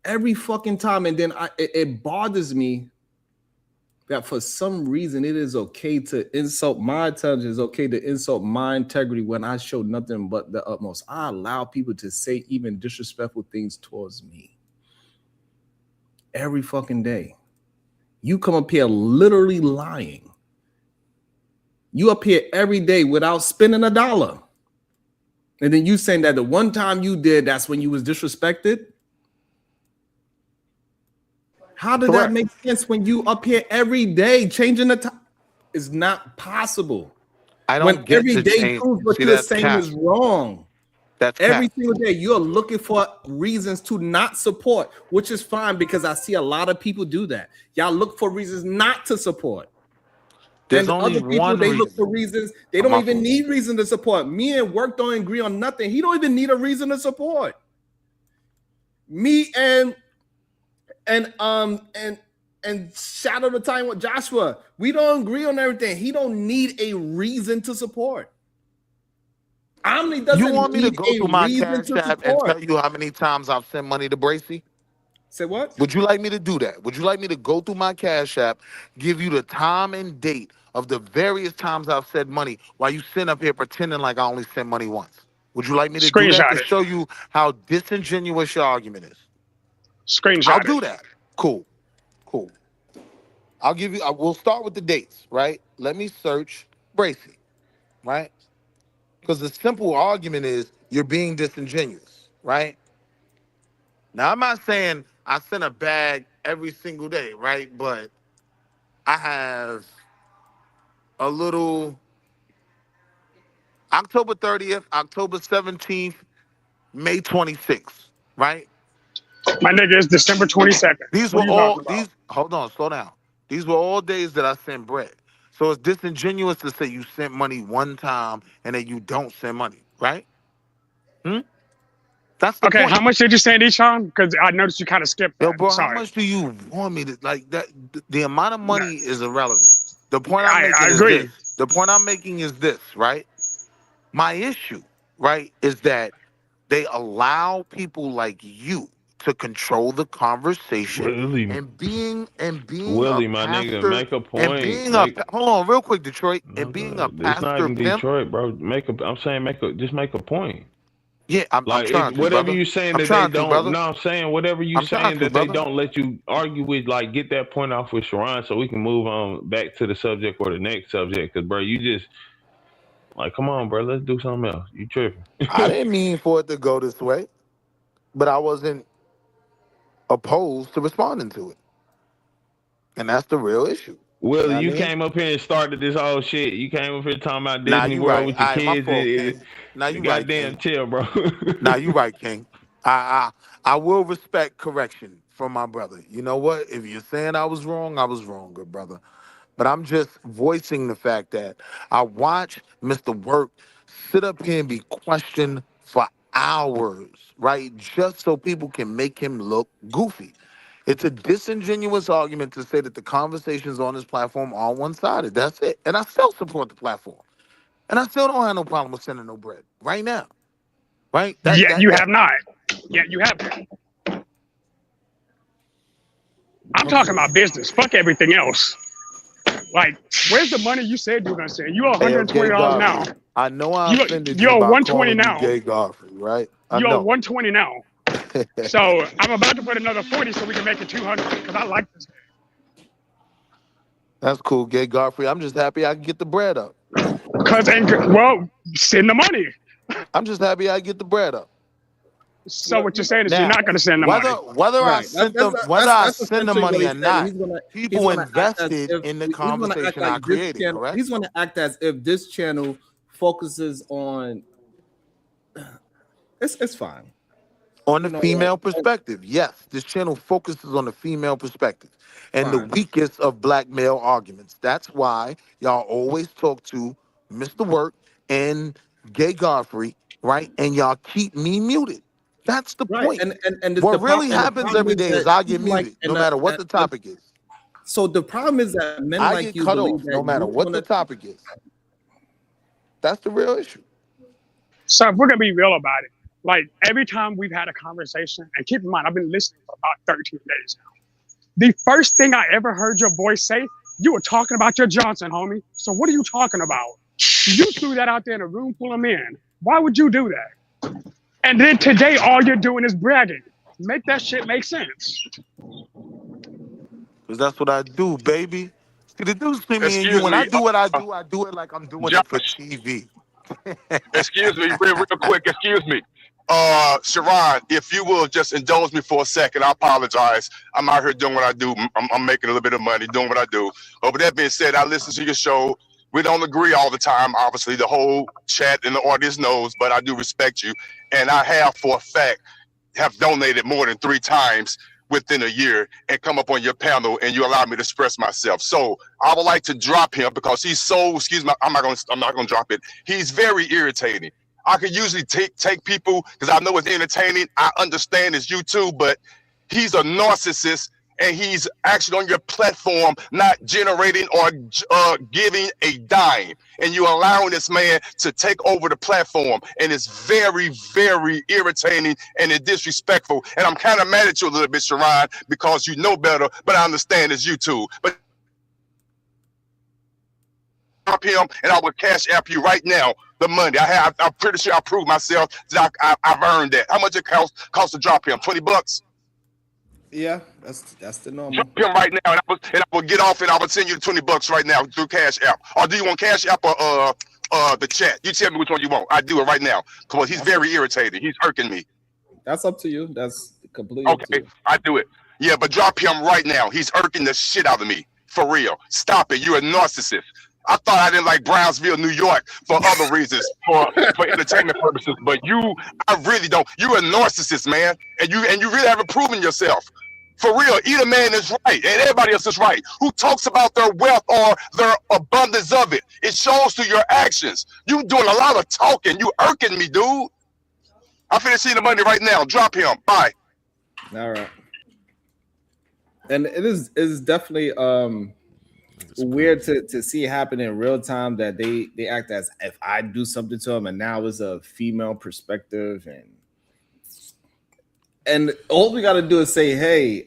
every fucking time. And then it bothers me that for some reason it is okay to insult my intelligence, okay to insult my integrity when I show nothing but the utmost. I allow people to say even disrespectful things towards me every fucking day. You come up here literally lying. You up here every day without spending a dollar. And then you saying that the one time you did, that's when you was disrespected. How did that make sense when you up here every day changing the time? It's not possible. I don't get every day proves what you're saying is wrong. That's every single day you're looking for reasons to not support, which is fine because I see a lot of people do that. Y'all look for reasons not to support. There's and only other people, one they reason. look for reasons. They don't even need reason to support. Me and Work don't agree on nothing. He don't even need a reason to support. Me and Shadow the Time with Joshua, we don't agree on everything. He don't need a reason to support. Omni doesn't. You want me to go through my cash app and support. tell you how many times I've sent money to Bracey? Say what? Would you like me to do that? Would you like me to go through my cash app, give you the time and date of the various times I've sent money while you sit up here pretending like I only sent money once? Would you like me to do that to show you how disingenuous your argument is? Screenshot I'll do that. Cool. I'll give you, we'll start with the dates, right? Let me search Bracey, right? Because the simple argument is you're being disingenuous, right? Now, I'm not saying I send a bag every single day, right? But I have a little October 30th, October 17th, May 26th, right? My nigga, it's December 22nd. These were all, hold on, slow down. These were all days that I sent bread. So it's disingenuous to say you sent money one time and then you don't send money, right? That's the point. How much did you send each time? Because I noticed you kind of skipped that. Yo, bro, how much do you want me to, like, that? The amount of money is irrelevant. The point I'm making is this. The point I'm making is this, right? My issue, right, is that they allow people like you to control the conversation and being Willie, a my pastor, nigga, make a point. And being hold on, real quick, Detroit, and being a pastor. It's not even Detroit, bro. I'm saying just make a point. Yeah, I'm trying to, whatever brother. you saying I'm that trying they to, don't. brother. No, I'm saying whatever you saying that they don't let you argue with. Like, get that point off with Sharon, so we can move on back to the subject or the next subject. Because, bro, you just like, come on, bro, let's do something else. You tripping? I didn't mean for it to go this way, but I wasn't opposed to responding to it, and that's the real issue. Well, you came up here and started this whole shit. You came up here talking about Disney World with your kids. Now you goddamn right, chill, bro. Now you right, King. I will respect correction from my brother. You know what? If you're saying I was wrong, good brother. But I'm just voicing the fact that I watch Mr. Work sit up here and be questioned for hours, right? Just so people can make him look goofy. It's a disingenuous argument to say that the conversations on this platform are one-sided. That's it. And I still support the platform. And I still don't have no problem with sending no bread right now. Right? You have not. Yeah, you haven't. I'm talking about business. Fuck everything else. Like, where's the money you said you were going to send? You owe $120 now. I know I offended you you owe by 120 calling now. you Gay Godfrey, right? You owe 120 now. So I'm about to put another 40 so we can make it 200 because I like this. That's cool, Gay Godfrey. I'm just happy I can get the bread up. Send the money. I'm just happy I get the bread up. So what you're saying is you're not going to send the money. Whether I send the money or not, people invested in the conversation I created, correct? He's going to act as if this channel focuses on... It's fine. On the female perspective, yes. This channel focuses on the female perspective and the weakest of black male arguments. That's why y'all always talk to Mr. Work and Gay Godfrey, right? And y'all keep me muted. That's the point. And what really happens every day is I get muted, no matter what the topic is. So the problem is that men I like get you cut believe off that no matter what the topic is. That's the real issue. So if we're going to be real about it, Like every time we've had a conversation, and keep in mind, I've been listening for about 13 days now. The first thing I ever heard your voice say, you were talking about your Johnson, homie. So what are you talking about? You threw that out there in a room full of men. Why would you do that? And then today, all you're doing is bragging. Make that shit make sense. Because that's what I do, baby. See, the difference between me and you, Excuse when me, I do what I do it like I'm doing it for Josh. TV. Excuse me, real quick. Excuse me. Sharon, if you will just indulge me for a second, I apologize. I'm out here doing what I do. I'm making a little bit of money doing what I do. But with that being said, I listen to your show. We don't agree all the time. Obviously, the whole chat and the audience knows, but I do respect you. And I have, for a fact, have donated more than 3 times within a year and come up on your panel and you allow me to express myself. So I would like to drop him because he's so, excuse me, I'm not gonna drop it. He's very irritating. I could usually take people because I know it's entertaining. I understand it's YouTube, but he's a narcissist and he's actually on your platform not generating or giving a dime. And you're allowing this man to take over the platform. And it's very, very irritating and it's disrespectful. And I'm kind of mad at you a little bit, Sharon, because you know better, but I understand it's YouTube. But drop him and I will cash app you right now the money. I'm pretty sure I proved myself that I've earned that. How much it cost to drop him? $20? Yeah, that's the normal. Drop him right now, and I will get off, and I will send you the $20 right now through Cash App. Or do you want Cash App or the chat? You tell me which one you want. I do it right now because he's very irritating. He's irking me. That's up to you. That's completely okay. Up to you. I do it. Yeah, but drop him right now. He's irking the shit out of me for real. Stop it. You're a narcissist. I thought I didn't like Brownsville, New York for other reasons, for entertainment purposes. But I really don't. You're a narcissist, man, and you really haven't proven yourself. For real, either man is right, and everybody else is right. Who talks about their wealth or their abundance of it? It shows through your actions. You doing a lot of talking. You irking me, dude. I'm finna see the money right now. Drop him. Bye. All right. And it is definitely weird to see it happen in real time that they act as if I do something to them and now it's a female perspective and all we got to do is say, hey,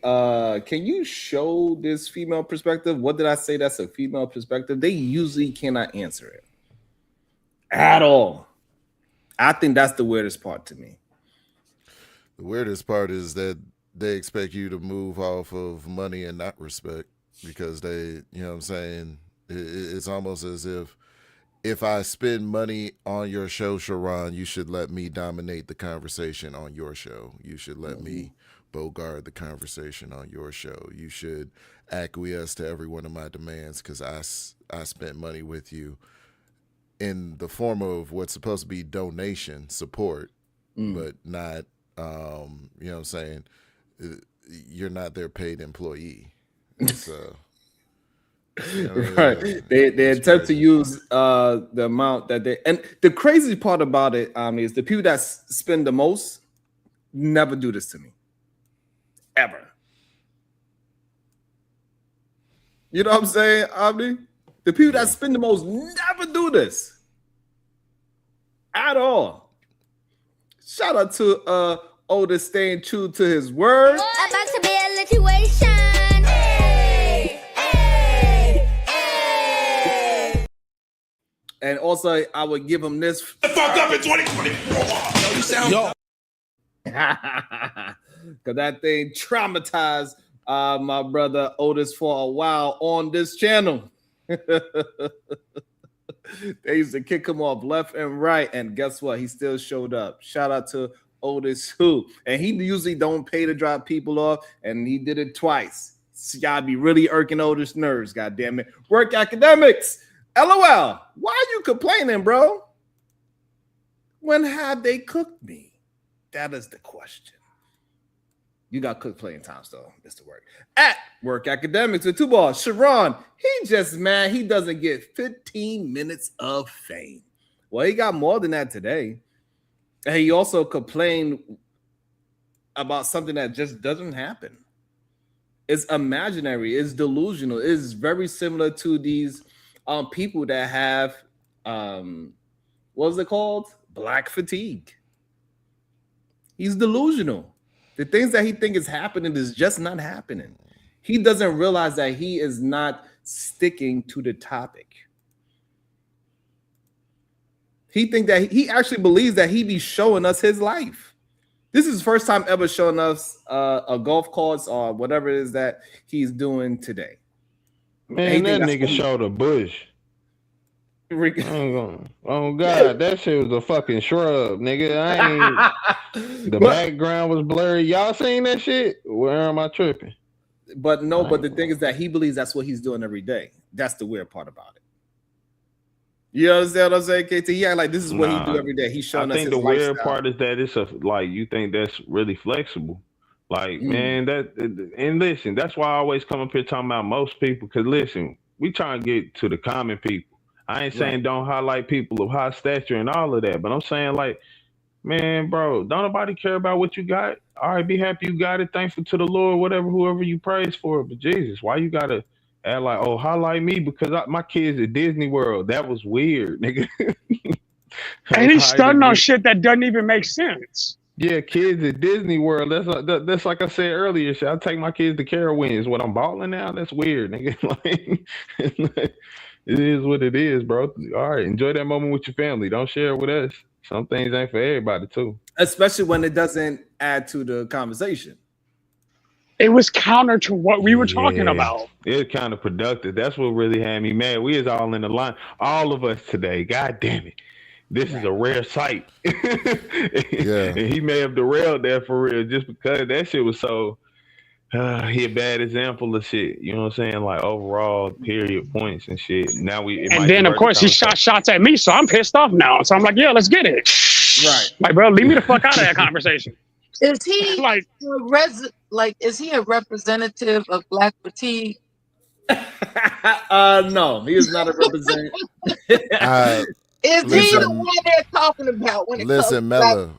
can you show this female perspective? What did I say that's a female perspective? They usually cannot answer it at all. I think that's the weirdest part to me. The weirdest part is that they expect you to move off of money and not respect. Because they, you know what I'm saying? It's almost as if I spend money on your show, Sharon, you should let me dominate the conversation on your show. You should let me bogart the conversation on your show. You should acquiesce to every one of my demands because I spent money with you in the form of what's supposed to be donation support, but not, you know what I'm saying? You're not their paid employee. So, right, they attempt to use the amount that they, and the crazy part about it is the people that spend the most never do this to me ever. You know what I'm saying, Omni? The people that spend the most never do this at all. Shout out to Otis staying true to his word. About to be a situation. And also, I would give him this. Fuck up in 2024. You sound because that thing traumatized my brother Otis for a while on this channel. They used to kick him off left and right, and guess what? He still showed up. Shout out to Otis, who, and he usually don't pay to drop people off, and he did it twice. So y'all be really irking Otis nerves, goddamn it. Work academics. LOL, why are you complaining, bro? When have they cooked me? That is the question. You got cooked plenty of times, though, Mr. Work. At Work Academics with 2 balls, Sharon, he just mad he doesn't get 15 minutes of fame. Well, he got more than that today. And he also complained about something that just doesn't happen. It's imaginary. It's delusional. It's very similar to these people that have what was it called? Black fatigue. He's delusional. The things that he thinks is happening is just not happening. He doesn't realize that he is not sticking to the topic. He think that he actually believes that he be showing us his life. This is his first time ever showing us a golf course or whatever it is that he's doing today. Man, that nigga showed a bush. Oh God, that shit was a fucking shrub, nigga. The background was blurry. Y'all seen that shit? Where am I tripping? But no, but the thing is that he believes that's what he's doing every day. That's the weird part about it. You understand what I'm saying, KT? Yeah, like this is what he do every day. He's showing us his lifestyle. I think the weird part is that it's like you think that's really flexible. Like, man, and listen, that's why I always come up here talking about most people, because listen, we try to get to the common people. I ain't saying don't highlight people of high stature and all of that, but I'm saying, like, man, bro, don't nobody care about what you got. All right, be happy you got it. Thankful to the Lord, whatever, whoever you praise for. But Jesus, why you gotta act like, oh, highlight me because my kids at Disney World? That was weird, nigga. And he's stunning on shit that doesn't even make sense. Yeah, kids at Disney World. That's like I said earlier. Shit, I take my kids to Carowinds. What, I'm balling now? That's weird, nigga. Like, it is what it is, bro. All right, enjoy that moment with your family. Don't share it with us. Some things ain't for everybody, too. Especially when it doesn't add to the conversation. It was counter to what we were talking about. It's kind of productive. That's what really had me mad. We is all in the line. All of us today. God damn it. This is a rare sight. And he may have derailed that for real just because that shit was so... he a bad example of shit. You know what I'm saying? Like overall period points and shit. Now and then of course he shot shots at me, so I'm pissed off now. So I'm like, yeah, let's get it. Right. Like, bro, leave me the fuck out of that conversation. Is he is he a representative of Black fatigue? No, he is not a representative. Is he the one they're talking about when it comes to Mella,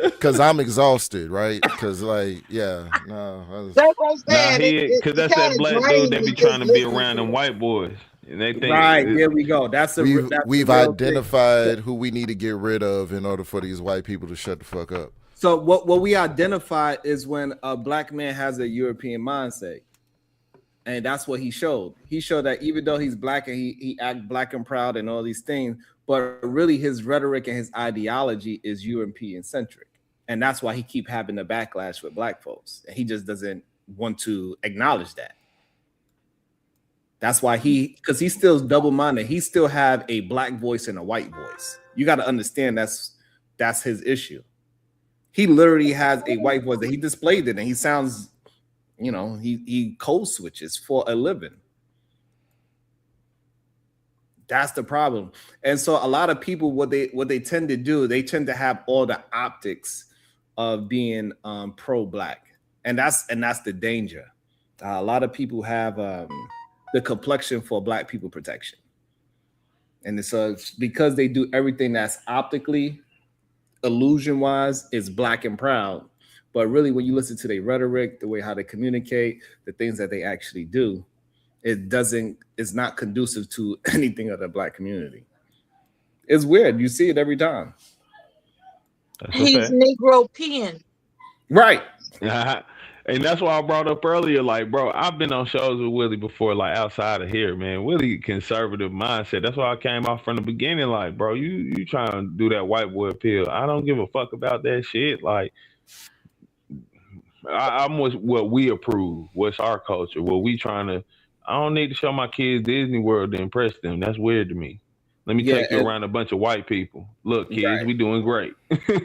because I'm exhausted, right? Because like, no. That's what I'm saying. Because that's that black dude that be trying to be around them white boys. And they think there we go. We've identified who we need to get rid of in order for these white people to shut the fuck up. So what we identify is when a black man has a European mindset. And that's what he showed. He showed that even though he's black and he act black and proud and all these things, but really his rhetoric and his ideology is European centric. And that's why he keep having the backlash with black folks. He just doesn't want to acknowledge that. That's why because he's still double-minded. He still have a black voice and a white voice. You got to understand that's his issue. He literally has a white voice that he displayed it, and he sounds, he code switches for a living. That's the problem. And so a lot of people, what they tend to do, they tend to have all the optics of being pro-black, and that's the danger. A lot of people have the complexion for black people protection, and so it's because they do everything that's optically, illusion-wise, is black and proud. But really, when you listen to their rhetoric, the way how they communicate, the things that they actually do, it's not conducive to anything of the black community. It's weird. You see it every time. He's Negro-pean. Right. And that's why I brought up earlier, like, bro, I've been on shows with Willie before, like outside of here, man. Willie conservative mindset. That's why I came off from the beginning, like, bro, you trying to do that white boy appeal. I don't give a fuck about that shit. Like, I'm what we approve. What's our culture? What we trying to. I don't need to show my kids Disney World to impress them. That's weird to me. Let me take you around a bunch of white people. Look, kids, we doing great.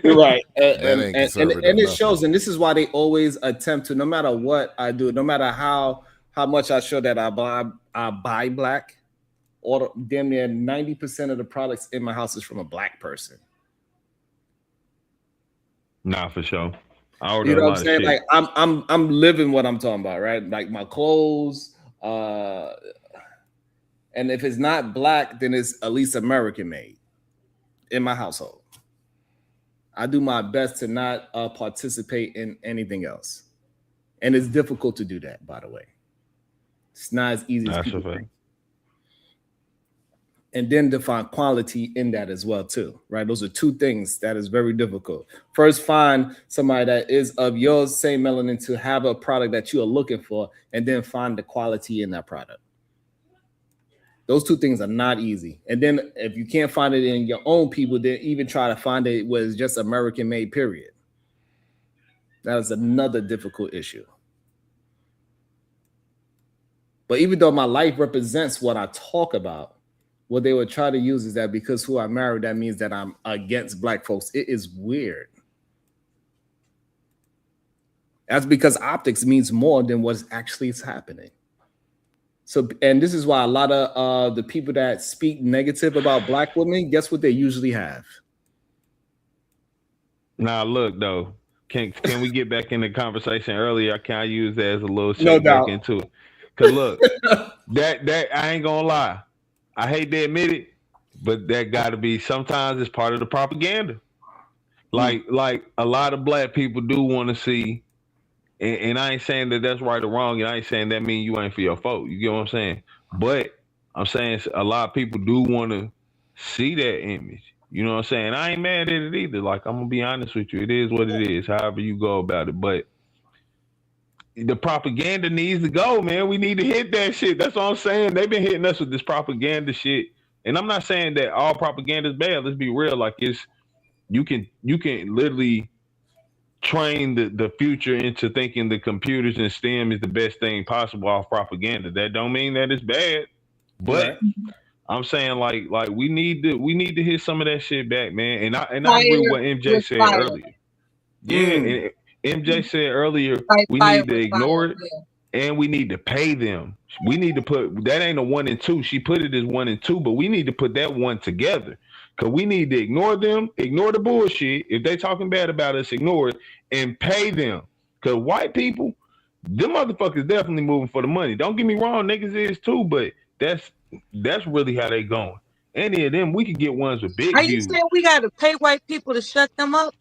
Right. And it shows. And this is why they always attempt to, no matter what I do, no matter how much I show that I buy black, or damn near 90% of the products in my house is from a black person. Nah, for sure. You know what I'm saying? Like I'm living what I'm talking about, right? Like my clothes, and if it's not black, then it's at least American made in my household. I do my best to not participate in anything else. And it's difficult to do that, by the way. It's not as easy as people think. and then define quality in that as well too, right? Those are two things that is very difficult. First, find somebody that is of your same melanin to have a product that you are looking for, and then find the quality in that product. Those two things are not easy. And then if you can't find it in your own people, then even try to find it where it's just American made, period. That is another difficult issue. But even though my life represents what I talk about, what they would try to use is that because who I married, that means that I'm against black folks. It is weird. That's because optics means more than what's actually is happening. So, and this is why a lot of the people that speak negative about black women, guess what they usually have? Now, look though, can we get back in the conversation earlier? Can I use that as a little shake No back doubt. into it? Cause look, that I ain't gonna lie. I hate to admit it, but that got to be sometimes it's part of the propaganda. Like a lot of black people do want to see, and I ain't saying that that's right or wrong, and I ain't saying that mean you ain't for your folk. You get what I'm saying? But I'm saying a lot of people do want to see that image. You know what I'm saying? I ain't mad at it either. Like, I'm gonna be honest with you, it is what it is. However you go about it, but the propaganda needs to go, man. We need to hit that shit. That's all I'm saying. They've been hitting us with this propaganda shit. And I'm not saying that all propaganda is bad. Let's be real. Like, you can literally train the future into thinking the computers and STEM is the best thing possible off propaganda. That don't mean that it's bad. But right. I'm saying like we need to hit some of that shit back, man. And I agree with what MJ said earlier. Yeah, and MJ said earlier, we need to ignore it, and we need to pay them. We need to put that ain't a 1 and 2. She put it as 1 and 2, but we need to put that one together because we need to ignore them, ignore the bullshit. If they talking bad about us, ignore it and pay them. Because white people, them motherfuckers definitely moving for the money. Don't get me wrong, niggas is too, but that's really how they going. Any of them, we could get ones with big views. Are you saying we got to pay white people to shut them up?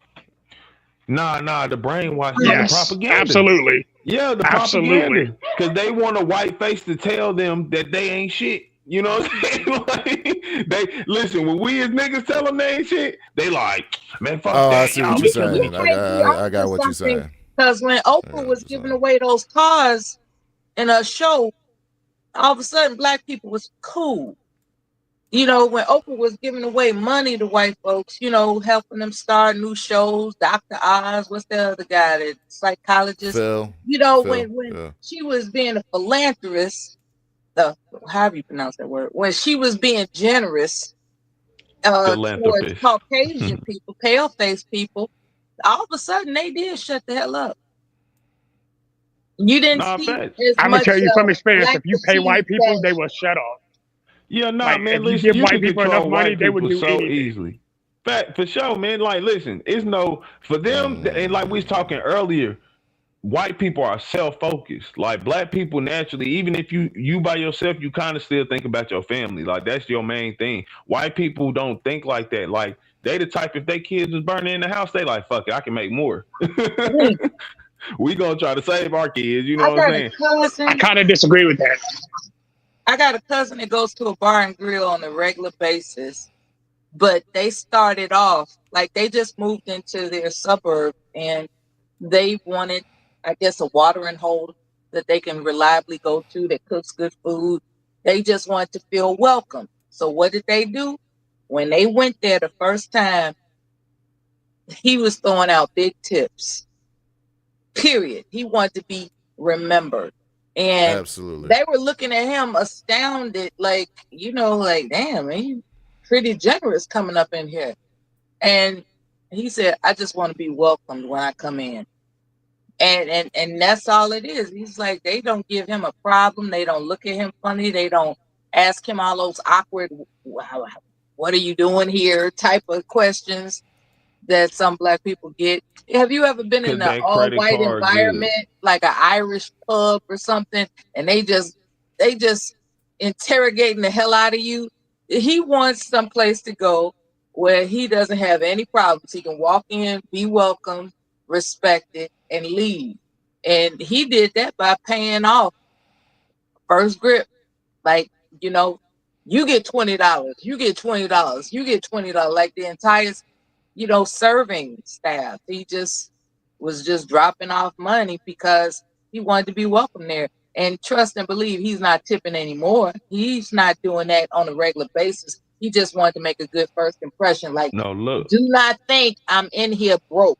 Nah, the brainwashing, yes, the propaganda. Absolutely. Yeah, the propaganda. Because they want a white face to tell them that they ain't shit. You know what I'm saying? Like, they listen, when we as niggas tell them they ain't shit, they like, man, fuck that. I see what you're saying. I got what you're saying. Because when Oprah was giving away those cars in a show, all of a sudden black people was cool. You know, when Oprah was giving away money to white folks, you know, helping them start new shows, Dr. Oz, what's the other guy, the psychologist? Phil. You know, when she was being a philanthropist, how do you pronounce that word? When she was being generous towards Caucasian people, pale-faced people, all of a sudden they did shut the hell up. You didn't see as I'm much. Gonna tell you from experience, if you pay white people, that they will shut up. Yeah, like, man. If you give white people enough money, they would do so anything. Easily. Fact for sure, man. Like, listen, it's no for them, and like we was talking earlier, white people are self-focused. Like black people naturally, even if you by yourself, you kind of still think about your family. Like that's your main thing. White people don't think like that. Like they the type if their kids was burning in the house, they like fuck it, I can make more. We gonna try to save our kids. You know what I'm saying? I kind of disagree with that. I got a cousin that goes to a bar and grill on a regular basis, but they started off like they just moved into their suburb and they wanted, I guess, a watering hole that they can reliably go to that cooks good food. They just wanted to feel welcome. So what did they do? When they went there the first time, he was throwing out big tips. Period. He wanted to be remembered. And absolutely, they were looking at him astounded, like, you know, like, damn, man, pretty generous coming up in here. And he said, I just want to be welcomed when I come in. And that's all it is. He's like, they don't give him a problem. They don't look at him funny. They don't ask him all those awkward, wow, what are you doing here type of questions that some black people get. Have you ever been in an all-white environment, like an Irish pub or something, and they just interrogating the hell out of you? He wants someplace to go where he doesn't have any problems. He can walk in, be welcome, respected, and leave. And he did that by paying off first grip. Like, you know, You get $20. You get $20. You get $20. Like the entire, serving staff. He was just dropping off money because he wanted to be welcome there. And trust and believe, he's not tipping anymore. He's not doing that on a regular basis. He just wanted to make a good first impression. Like, No, look. do not think I'm in here broke.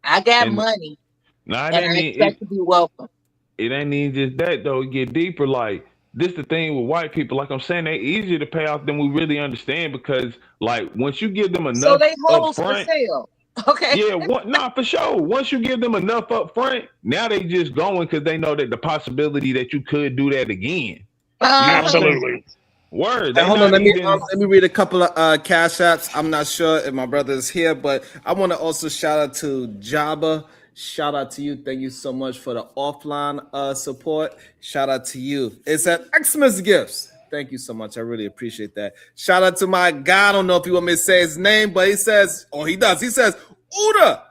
I got money, and I expect to be welcome. It ain't even just that, though. It get deeper. Like, this the thing with white people. Like I'm saying, they easier to pay off than we really understand because, like, once you give them enough so they hoes up front, for sale. Okay. Yeah, for sure. Once you give them enough up front, now they just going because they know that the possibility that you could do that again. Absolutely. Word. Hey, hold on, let me read a couple of cash apps. I'm not sure if my brother is here, but I want to also shout out to Jabba. Shout out to you. Thank you so much for the offline support. Shout out to you. It's at Xmas Gifts. Thank you so much. I really appreciate that. Shout out to my guy. I don't know if you want me to say his name, but he says, he does. He says, Uda,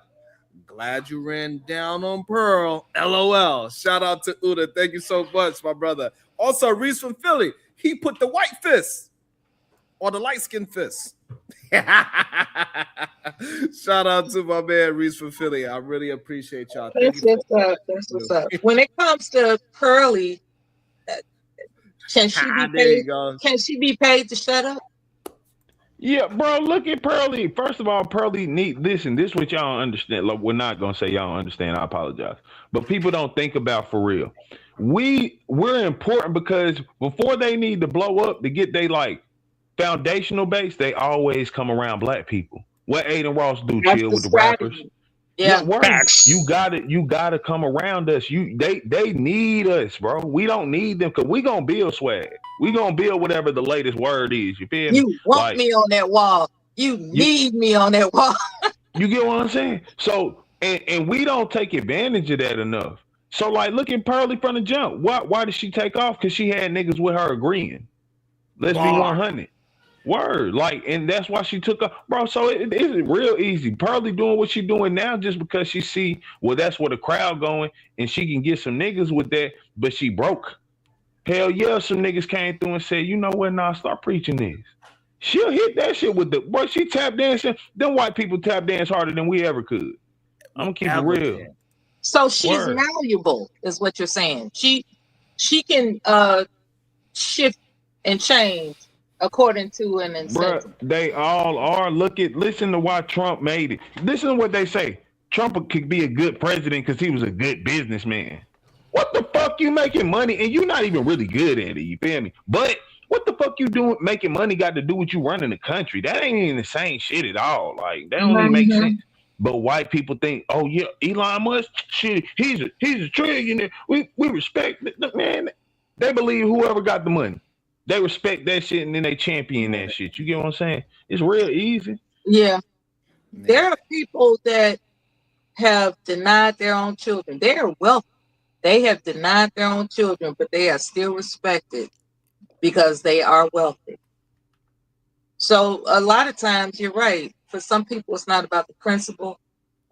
glad you ran down on Pearl. LOL. Shout out to Uda. Thank you so much, my brother. Also, Reese from Philly. He put the white fist or the light skin fist. Shout out to my man Reese from Philly. I really appreciate y'all. That's what's up. When it comes to Pearly, can she be paid to shut up? Yeah, bro, look at Pearly. First of all, Pearly listen, this is what y'all don't understand. Like, we're not gonna say y'all don't understand, I apologize. But people don't think about for real. We're important because before they need to blow up to get they like foundational base, they always come around black people. What Aiden Ross do? That's chill with the strategy. rappers. Yeah, you gotta come around us. They need us, bro. We don't need them because we gonna build swag. We gonna build whatever the latest word is. You feel me? You want me on that wall. You need me on that wall. You get what I'm saying? So and we don't take advantage of that enough. So like, look at Pearly from the jump. Why did she take off? Because she had niggas with her agreeing. Let's be 100. Word, like, and that's why she took up, bro. So it's real easy. Pearly doing what she doing now just because she see, well, that's where the crowd going, and she can get some niggas with that. But she broke. Hell yeah, some niggas came through and said, you know what? Nah, start preaching this. She'll hit that shit with the boy. She tap dancing. Them white people tap dance harder than we ever could. I'm gonna keep it real. So she's malleable, is what you're saying. She can shift and change according to an incentive. Bruh, they all are. Listen to why Trump made it. Listen to what they say. Trump could be a good president because he was a good businessman. What the fuck you making money and you're not even really good at it, you feel me? But what the fuck you doing making money got to do with you running the country? That ain't even the same shit at all. Like, that don't even make sense. But white people think, oh yeah, Elon Musk, shit, he's a trillionaire. We respect it. Man, they believe whoever got the money. They respect that shit and then they champion that shit. You get what I'm saying? It's real easy. Yeah. There are people that have denied their own children. They are wealthy. They have denied their own children, but they are still respected because they are wealthy. So a lot of times, you're right. For some people, it's not about the principle.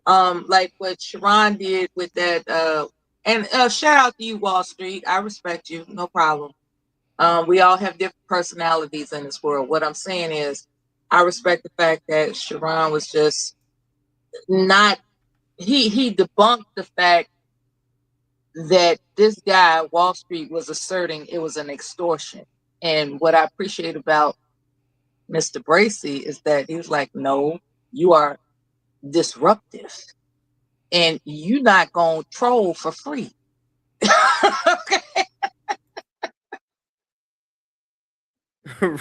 Like what Sharon did with that. And shout out to you, Wall Street. I respect you. No problem. We all have different personalities in this world. What I'm saying is, I respect the fact that Sharon was just not. He debunked the fact that this guy, Wall Street, was asserting it was an extortion. And what I appreciate about Mr. Bracey is that he was like, no, you are disruptive. And you're not going to troll for free. Okay.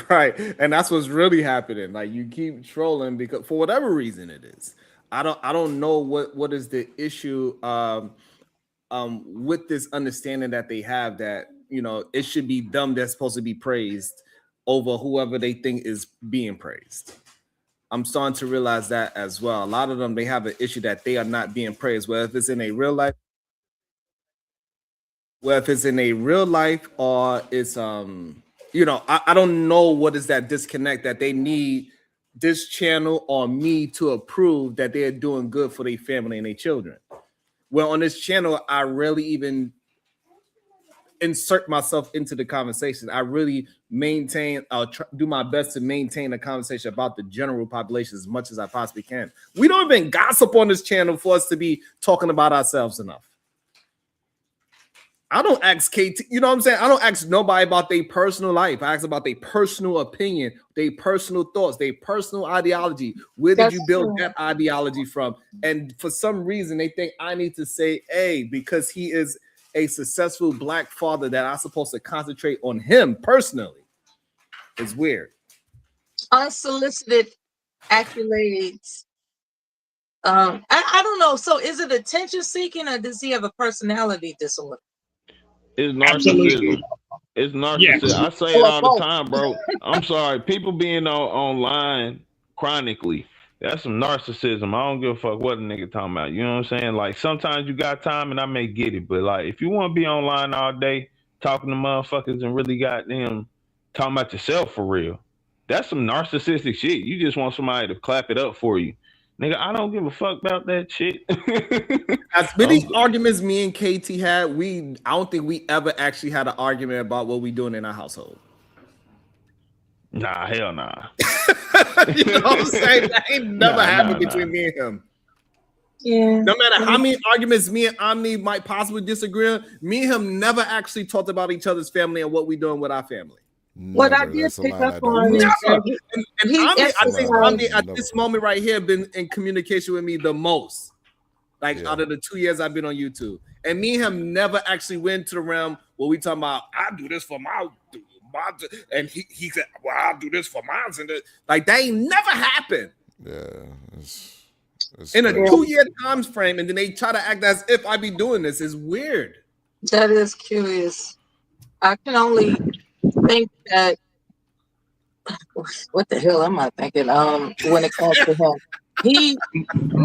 Right, and that's what's really happening. Like, you keep trolling because for whatever reason it is. I don't know what is the issue with this understanding that they have that, you know, it should be them that's supposed to be praised over whoever they think is being praised. I'm starting to realize that as well. A lot of them, they have an issue that they are not being praised, whether if it's in a real life, or it's you know, I don't know what is that disconnect that they need this channel or me to approve that they're doing good for their family and their children. Well, on this channel, I rarely even insert myself into the conversation. I really do my best to maintain a conversation about the general population as much as I possibly can. We don't even gossip on this channel for us to be talking about ourselves enough. I don't ask KT, you know what I'm saying? I don't ask nobody about their personal life. I ask about their personal opinion, their personal thoughts, their personal ideology. Where did you build that ideology from? And for some reason, they think I need to say, hey, because he is a successful Black father, that I'm supposed to concentrate on him personally. It's weird. Unsolicited accolades. I don't know. So is it attention seeking, or does he have a personality disorder? It's narcissism. Absolutely. It's narcissism. Yes. I say it all the time, bro. I'm sorry. People being online chronically, that's some narcissism. I don't give a fuck what a nigga talking about. You know what I'm saying? Like, sometimes you got time and I may get it, but like, if you want to be online all day talking to motherfuckers and really goddamn talking about yourself for real, that's some narcissistic shit. You just want somebody to clap it up for you. Nigga, I don't give a fuck about that shit. As many arguments me and KT had, I don't think we ever actually had an argument about what we doing in our household. Nah, hell nah. You know what I'm saying? That ain't never happened between me and him. Yeah. No matter how many arguments me and Omni might possibly disagree, me and him never actually talked about each other's family and what we doing with our family. What I did pick up on is and Omni, I think Omni at this moment right here been in communication with me the most. Like out of the 2 years I've been on YouTube. And me and him never actually went to the realm where we talking about, I do this for my and he said, well, I'll do this for mine. And like that ain't never happened. Yeah. It's in a 2-year time frame, and then they try to act as if I be doing this. Is weird. That is curious. I can only think that what the hell am I thinking? When it comes to him, he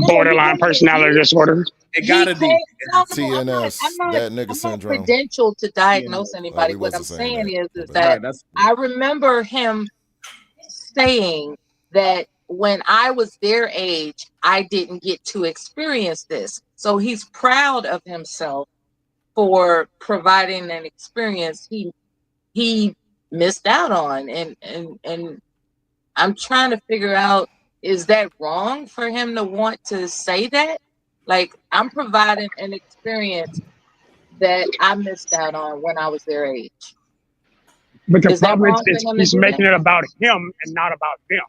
borderline personality disorder. It gotta be TNS. That nigga syndrome. Credentialed to diagnose anybody. What I'm saying is that I remember him saying that when I was their age, I didn't get to experience this. So he's proud of himself for providing an experience he missed out on. And I'm trying to figure out, is that wrong for him to want to say that? Like, I'm providing an experience that I missed out on when I was their age. But the problem is he's making it about him and not about them.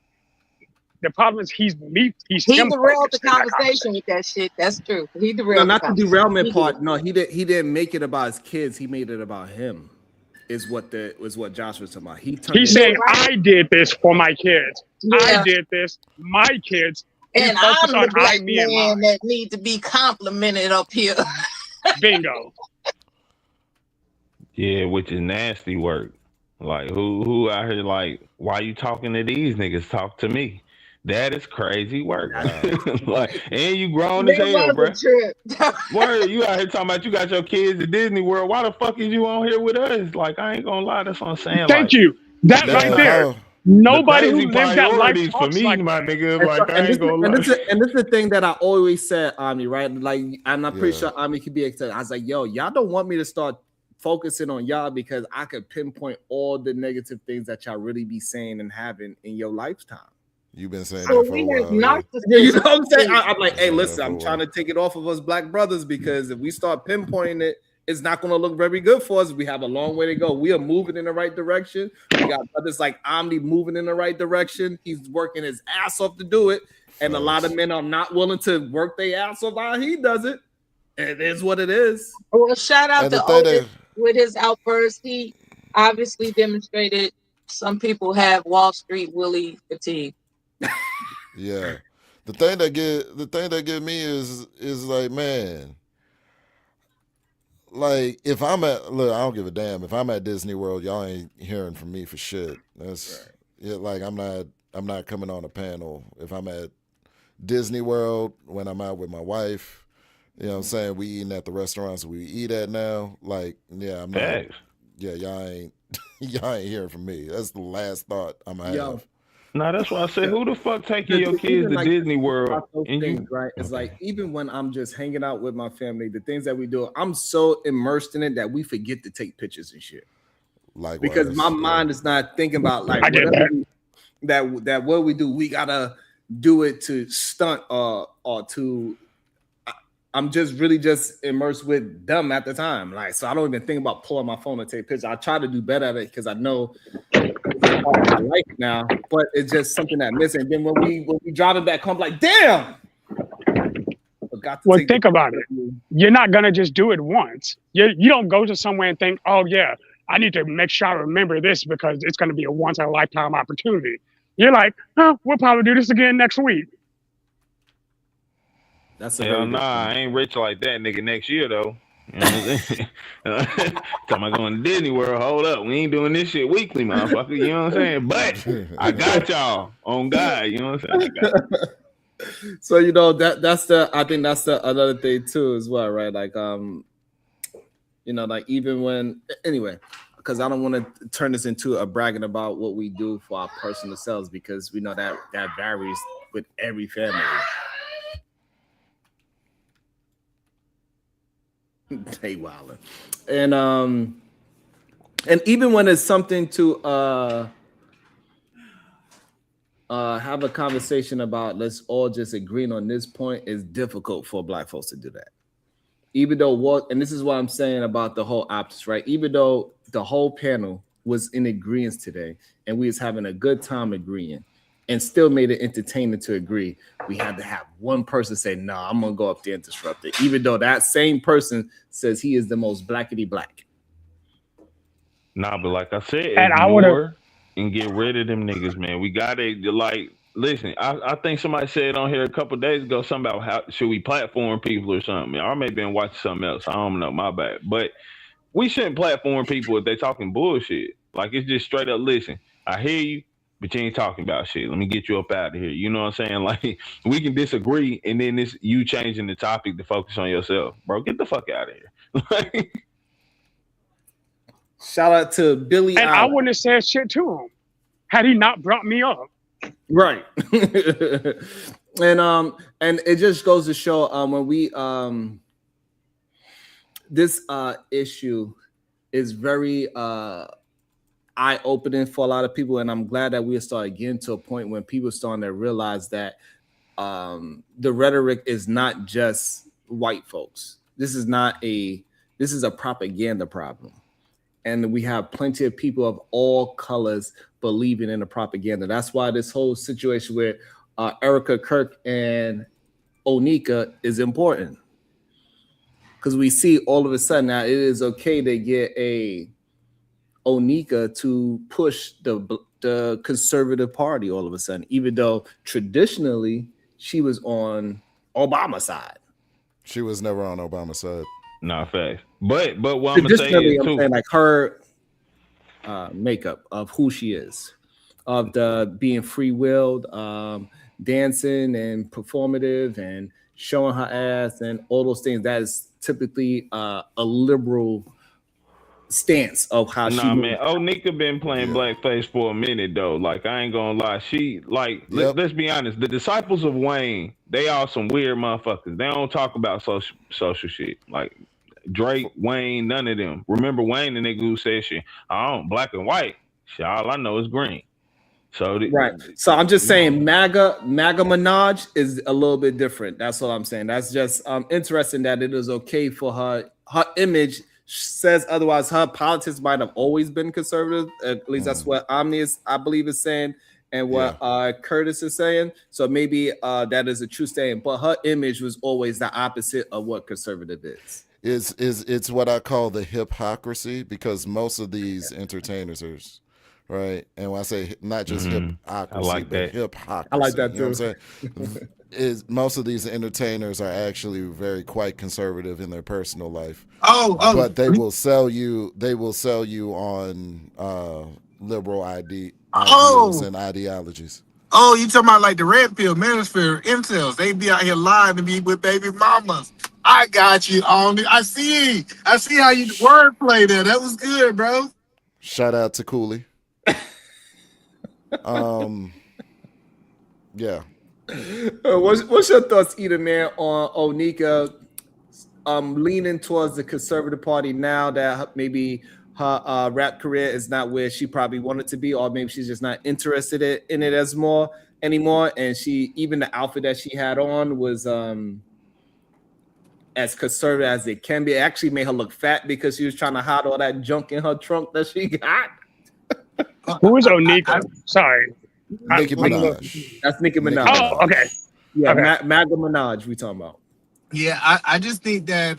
The problem is he derailed the conversation with that shit. That's true. He derailed. No, not the derailment part. No, he didn't make it about his kids. He made it about him. Is what Josh was talking about. He's saying, I did this for my kids. Yeah. I did this, my kids. And I'm the black man that need to be complimented up here. Bingo. Yeah, which is nasty work. Like, who out here like, why you talking to these niggas? Talk to me. That is crazy work. Like, and you grown as hell, bro. Word, you out here talking about you got your kids at Disney World. Why the fuck is you on here with us? Like, I ain't gonna lie, that's what I'm saying. Thank you. That right there. Nobody who lives that life for me, like my nigga. Like, I ain't gonna lie. And this is the thing that I always said, Omni, right? Like, I'm not pretty sure Omni could be excited. I was like, yo, y'all don't want me to start focusing on y'all because I could pinpoint all the negative things that y'all really be saying and having in your lifetime. You've been saying that for a while. You know what I'm saying? I'm like, hey, listen, I'm trying to take it off of us black brothers because if we start pinpointing it, it's not going to look very good for us. We have a long way to go. We are moving in the right direction. We got brothers like Omni moving in the right direction. He's working his ass off to do it. And a lot of men are not willing to work their ass off while he does it. It is what it is. Well, shout out to Otis with his outburst. He obviously demonstrated some people have Wall Street Willie fatigue. Yeah. The thing that get me is like, man, like if I'm I don't give a damn. If I'm at Disney World, y'all ain't hearing from me for shit. That's like I'm not coming on a panel. If I'm at Disney World, when I'm out with my wife, you know what I'm saying, we eating at the restaurants we eat at now. Like, yeah, I'm not. Yeah, y'all ain't hearing from me. That's the last thought I'm gonna have. Nah, that's why I said, who the fuck taking your Even kids to like Disney World? about those And things, you right? It's okay. like even when I'm just hanging out with my family, the things that we do, I'm so immersed in it that we forget to take pictures and shit. Because my Likewise, mind is not thinking about like I get whatever that. that what we do, we gotta do it to stunt or to. I'm just really just immersed with them at the time, like so I don't even think about pulling my phone and take pictures. I try to do better at it because I know it's a part of my life now, but it's just something that missing. Then when we driving back home, like damn, forgot to Well, take think about it. You're not gonna just do it once. You don't go to somewhere and think, oh yeah, I need to make sure I remember this because it's gonna be a once in a lifetime opportunity. You're like, we'll probably do this again next week. That's a Hell very nah, I ain't rich like that, nigga. Next year though. You know what I'm saying? Talking about going to Disney World. Hold up, we ain't doing this shit weekly, motherfucker. You know what I'm saying? But I got y'all on God. You know what I'm saying? I got So you know that's the I think that's the another thing too as well, right? Like you know, like even when anyway, because I don't want to turn this into a bragging about what we do for our personal selves because we know that varies with every family. Hey, wildin'. And even when it's something to have a conversation about, let's all just agreeing on this point, is difficult for Black folks to do that. Even though and this is what I'm saying about the whole optics, right? Even though the whole panel was in agreement today, and we was having a good time agreeing, and still made it entertaining to agree, we had to have one person say, "No, I'm gonna go up there and disrupt it," even though that same person says he is the most blackity black. Nah, but like I said, And I would have. ignore and get rid of them niggas, man. We gotta like listen. I think somebody said on here a couple days ago something about how should we platform people or something. I may have been watching something else. I don't know, my bad. But we shouldn't platform people if they talking bullshit. Like it's just straight up. Listen, I hear you, but you ain't talking about shit. Let me get you up out of here. You know what I'm saying? Like we can disagree, and then it's you changing the topic to focus on yourself, bro. Get the fuck out of here. Shout out to Billy And Allen. I wouldn't have said shit to him had he not brought me up. Right. And it just goes to show when we this issue is very eye-opening for a lot of people, and I'm glad that we start getting to a point when people are starting to realize that the rhetoric is not just white folks. This is a propaganda problem. And we have plenty of people of all colors believing in the propaganda. That's why this whole situation with Erika, Kirk, and Onika is important. Because we see all of a sudden now it is okay to get a Onika to push the conservative party all of a sudden, even though traditionally she was on Obama's side. She was never on Obama's side. Nah, facts. But what I'm gonna say is too, like her makeup of who she is, of the being free-willed, dancing and performative and showing her ass and all those things. That is typically a liberal stance of how she. Nah, man. Nicki been playing blackface for a minute though. Like I ain't gonna lie, she like let's be honest. The disciples of Wayne, they are some weird motherfuckers. They don't talk about social shit. Like Drake, Wayne, none of them. Remember Wayne, the nigga who said shit, I don't black and white. Shit, all I know is green. So right. So I'm just saying MAGA Minaj is a little bit different. That's all I'm saying. That's just interesting that it is okay for her image says otherwise. Her politics might have always been conservative. At least that's what Omnius, I believe, is saying, and what Curtis is saying. So maybe that is a true statement. But her image was always the opposite of what conservative is. It's what I call the hypocrisy, because most of these entertainers are right. And when I say not just hypocrisy, I like but that. hypocrisy. I like that too. You know what I'm saying? Is most of these entertainers are actually very quite conservative in their personal life. But they will sell you on liberal ideas and ideologies. Oh, you talking about like the red pill, manosphere, incels? They be out here lying to me with baby mamas. I got you on it. I see how you wordplay there. That was good, bro. Shout out to Cooley. Yeah. What's your thoughts, Eda, man, on Onika leaning towards the conservative party now that maybe her rap career is not where she probably wanted to be, or maybe she's just not interested in it as more anymore, and she even the outfit that she had on was as conservative as it can be. It actually made her look fat because she was trying to hide all that junk in her trunk that she got. Who is Onika? Sorry. Nicki Minaj. That's Nicki Minaj. Oh, okay. Yeah, Okay. MAGA Minaj we talking about. Yeah, I just think that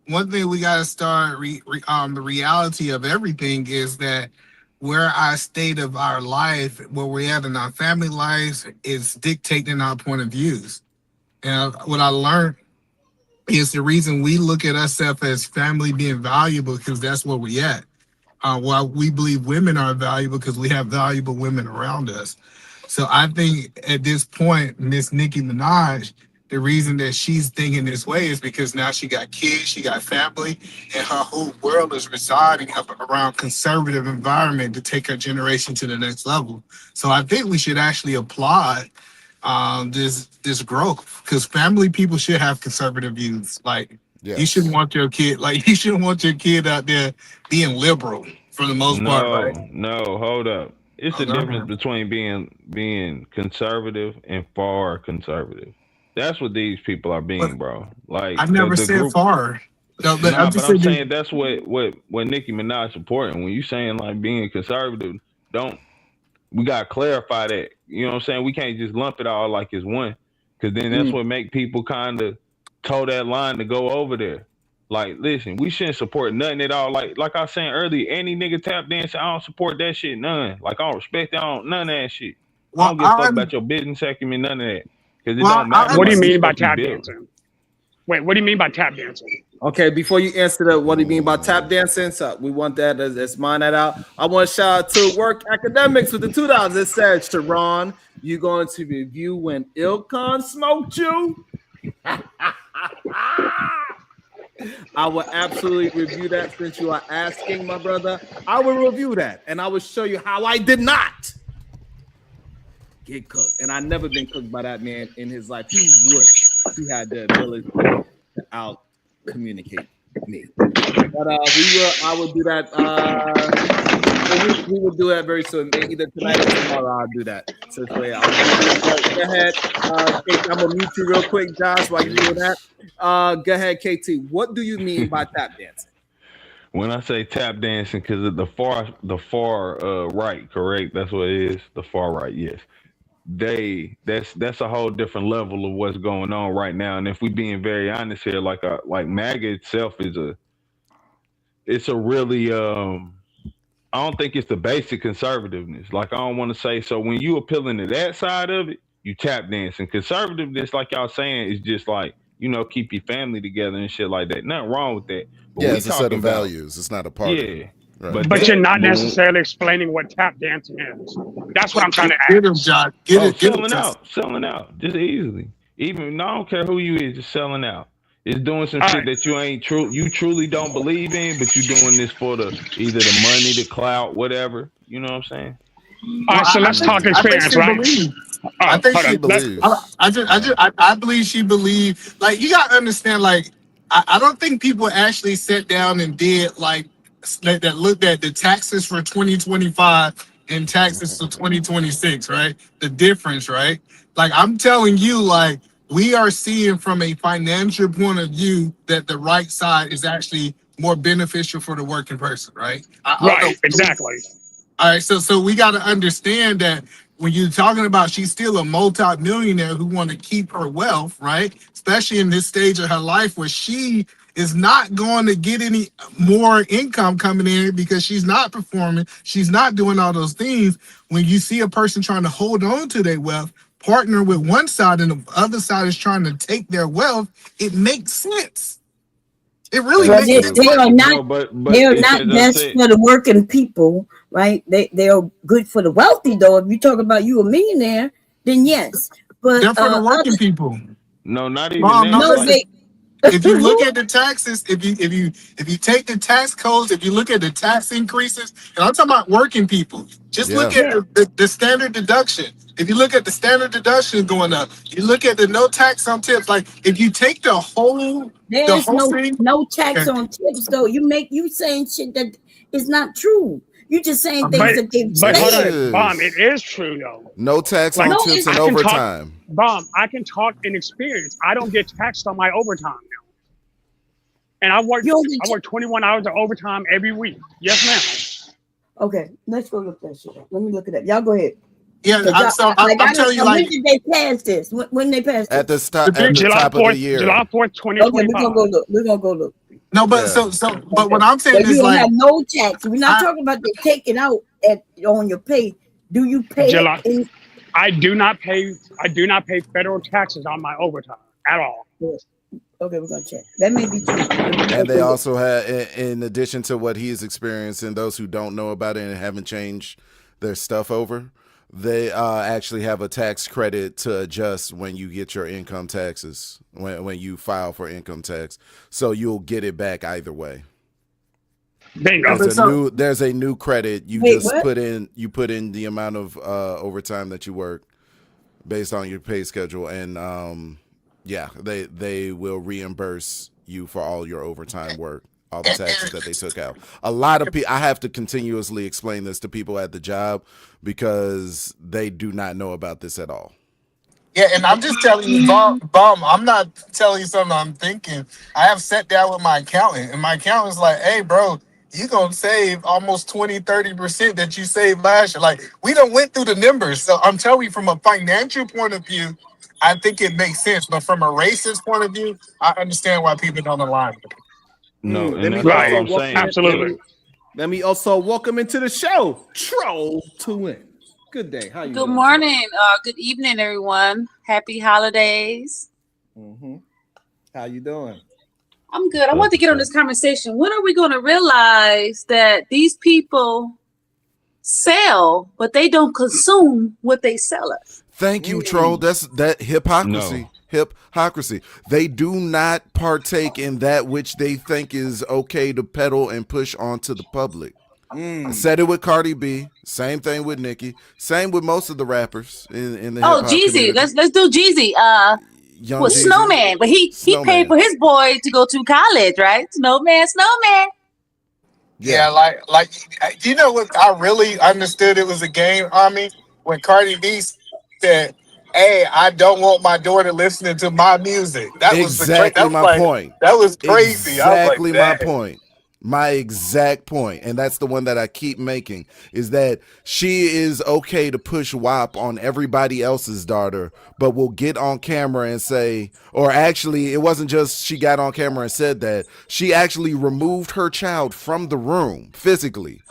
one thing we got to start the reality of everything is that where our state of our life, where we're at in our family lives, is dictating our point of views. And what I learned is the reason we look at ourselves as family being valuable because that's where we at. While we believe women are valuable because we have valuable women around us. So I think at this point, Miss Nicki Minaj, the reason that she's thinking this way is because now she got kids, she got family, and her whole world is residing up around conservative environment to take her generation to the next level. So I think we should actually applaud this growth because family people should have conservative views. Like you shouldn't want your kid, out there being liberal for the most part, right? No, hold up. It's the difference between being conservative and far conservative. That's what these people are being, bro. Like I've never said group, far. No, but I'm saying that's what Nicki Minaj supporting. When you saying like being conservative, we gotta clarify that. You know what I'm saying? We can't just lump it all like it's one, because then that's what make people kind of toe that line to go over there. Like, listen, we shouldn't support nothing at all. Like I was saying earlier, any nigga tap dancing, I don't support that shit, none. Like, I don't respect that, none of that shit. I don't give a fuck about your business acumen, none of that. Because it don't matter. What do you mean by tap dancing? Wait, what do you mean by tap dancing? Okay, before you answer that, what do you mean by tap dancing? So we want that. Let's mine that out. I want to shout out to Work Academics with the $2. It says, Sharon, you going to review when Ilkon smoked you? I will absolutely review that since you are asking, my brother. I will review that, and I will show you how I did not get cooked. And I never been cooked by that man in his life. He had the ability to out communicate me. But I will do that. We will do that very soon. Either tonight or tomorrow. I'll do that. So go ahead. I'm gonna mute you real quick, Josh, while you do that. Go ahead, KT. What do you mean by tap dancing? When I say tap dancing, because of the far right, correct? That's what it is. The far right, yes. That's a whole different level of what's going on right now. And if we being very honest here, like MAGA itself it's a really I don't think it's the basic conservativeness. Like, I don't want to say, so when you appealing to that side of it, you tap dancing. Conservativeness, like y'all saying, is just like, keep your family together and shit like that. Nothing wrong with that. But yeah, it's a set of values. It's not a party. Yeah. Right. But you're not necessarily explaining what tap dancing is. That's what I'm trying to ask. Get him, John. Selling out. Just easily. Even, I don't care who you is, just selling out. It's doing some shit that you truly don't believe in, but you doing this for either the money, the clout, whatever. You know what I'm saying? All right, so let's talk experience, right? I think she believes. I believe she believes. Like, you gotta understand. Like, I don't think people actually sat down and did that looked at the taxes for 2025 and taxes for 2026, right? The difference, right? Like, I'm telling you, like, we are seeing from a financial point of view that the right side is actually more beneficial for the working person, right? Right, exactly. All right, so we got to understand that when you're talking about she's still a multi-millionaire who want to keep her wealth, right? Especially in this stage of her life where she is not going to get any more income coming in because she's not performing, she's not doing all those things. When you see a person trying to hold on to their wealth, partner with one side and the other side is trying to take their wealth, it makes sense. It really makes sense. They are not best for the working people, right? They are good for the wealthy, though. If you talk about you a millionaire, then yes. But they're for the working people. No, not even that. If you look at the taxes, if you take the tax codes, if you look at the tax increases, and I'm talking about working people, just look at the standard deduction. If you look at the standard deduction going up, you look at the no tax on tips. Like if you take the whole thing, no tax on tips though. You saying shit that is not true. You just saying things that they But hold on, Bomb, it is true though. No tax on tips and overtime. Bomb, I can talk in experience. I don't get taxed on my overtime now. And I work 21 hours of overtime every week. Yes, ma'am. Okay, let's go look that shit up. Let me look it up. Y'all go ahead. Yeah, I'm telling you, like, when did they pass this? When they passed at the this? top of the year, July 4th, 2025. Okay, we're gonna go look. No, but but what I'm saying is you like have no tax. We're not talking about they take it out on your pay. Do you pay? I do not pay federal taxes on my overtime at all. Yes. Okay, we're gonna check. That may be true. And they also have, in addition to what he's experiencing, those who don't know about it and haven't changed their stuff over, they actually have a tax credit to adjust when you get your income taxes, when you file for income tax. So you'll get it back either way. There's a new credit. You put in the amount of overtime that you work based on your pay schedule, and they will reimburse you for all your overtime work, all the taxes that they took out. A lot of people, I have to continuously explain this to people at the job because they do not know about this at all. Yeah, and I'm just telling you, Bum, I'm not telling you something I'm thinking. I have sat down with my accountant, and my accountant's like, hey, bro, you're going to save almost 20-30% that you saved last year. Like, we done went through the numbers. So I'm telling you, from a financial point of view, I think it makes sense. But from a racist point of view, I understand why people don't align with it. No, and that's all I'm saying. Absolutely. Let me also welcome into the show, Troll to Win. Good day. How you doing? Good morning. Good evening, everyone. Happy holidays. Mm-hmm. How you doing? I'm good. I want to get on this conversation. When are we going to realize that these people sell, but they don't consume what they sell us? Thank you, Troll. That's that hypocrisy. No. Hypocrisy. They do not partake in that which they think is okay to peddle and push onto the public. I said it with Cardi B. Same thing with Nicki. Same with most of the rappers in the hip-hop Jeezy. community. Let's do Jeezy. Jeezy. Snowman, but he paid for his boy to go to college, right? Snowman. Yeah, like you know what? I really understood it was a game, Army, when Cardi B said, "Hey, I don't want my daughter listening to my music." That was exactly my point. That was crazy. Exactly my point. My exact point, and that's the one that I keep making, is that she is okay to push WAP on everybody else's daughter, but will get on camera and say, or actually, it wasn't just she got on camera and said that, she actually removed her child from the room physically.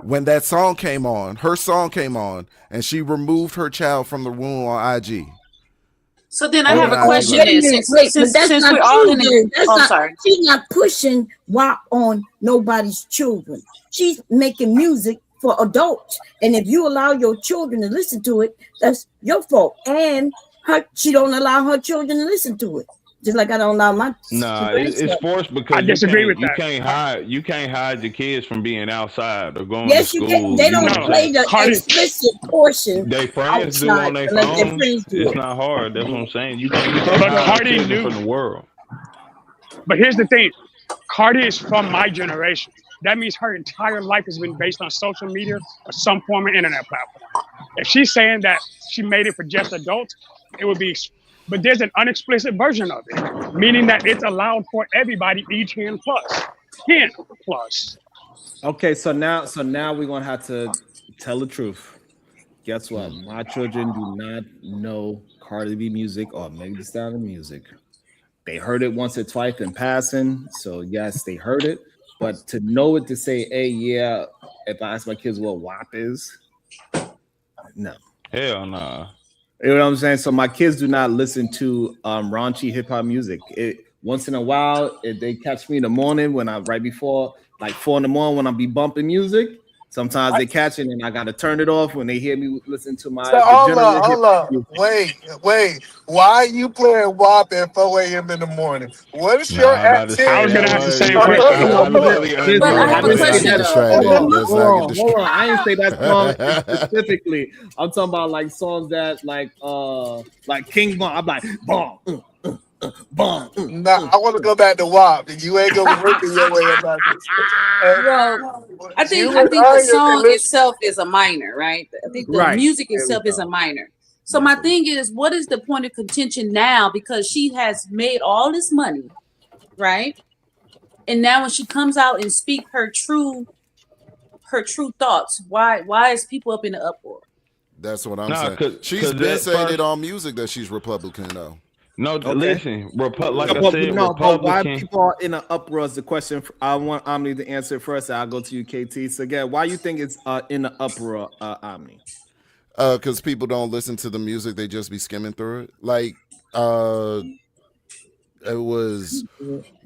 When that song came on, her song came on, and she removed her child from the room on IG. So then I have a question. Since we're all in the, she's not pushing WAP on nobody's children. She's making music for adults, and if you allow your children to listen to it, that's your fault. And she don't allow her children to listen to it, just like I don't allow my. Nah, it's forced because I disagree with that. You can't hide your kids from being outside or going yes, to school. You can. They don't play the explicit portion. They friends do on their phone. It's not hard. That's what I'm saying. You can't hide kids from the world. But here's the thing. Cardi is from my generation. That means her entire life has been based on social media or some form of internet platform. If she's saying that she made it for just adults, it would be. But there's an unexplicit version of it, meaning that it's allowed for everybody, E10 plus, 10 plus. Okay, so now we're gonna have to tell the truth. Guess what? My children do not know Cardi B music or Meg Thee Stallion music. They heard it once or twice in passing, so yes, they heard it. But to know it, to say, hey, yeah, if I ask my kids what WAP is, no. Hell nah. You know what I'm saying? So my kids do not listen to raunchy hip hop music. Once in a while, if they catch me in the morning when right before like 4 a.m. when I be bumping music, Sometimes they catch it, and I gotta turn it off when they hear me listen to my. So hold on. Wait. Why are you playing WAP at 4 a.m. in the morning? What is your activity? I was gonna ask the same question. But I have a question though. Hold on. I didn't say that song specifically. I'm talking about like songs that like King Von. I'm like Bon. Nah, I want to go back to WAP. You ain't gonna work your way about this. Well, I think the song itself is a minor, right? I think the music itself is a minor. So my thing is, what is the point of contention now? Because she has made all this money, right? And now when she comes out and speak her true thoughts, why is people up in the uproar? That's what I'm saying. She's been saying it on music that she's Republican though. No, listen, like I said, but why people are in an uproar is the question. I want Omni to answer it first. I'll go to you, KT. So again, why you think it's in an uproar, Omni? Because people don't listen to the music; they just be skimming through it. Like, it was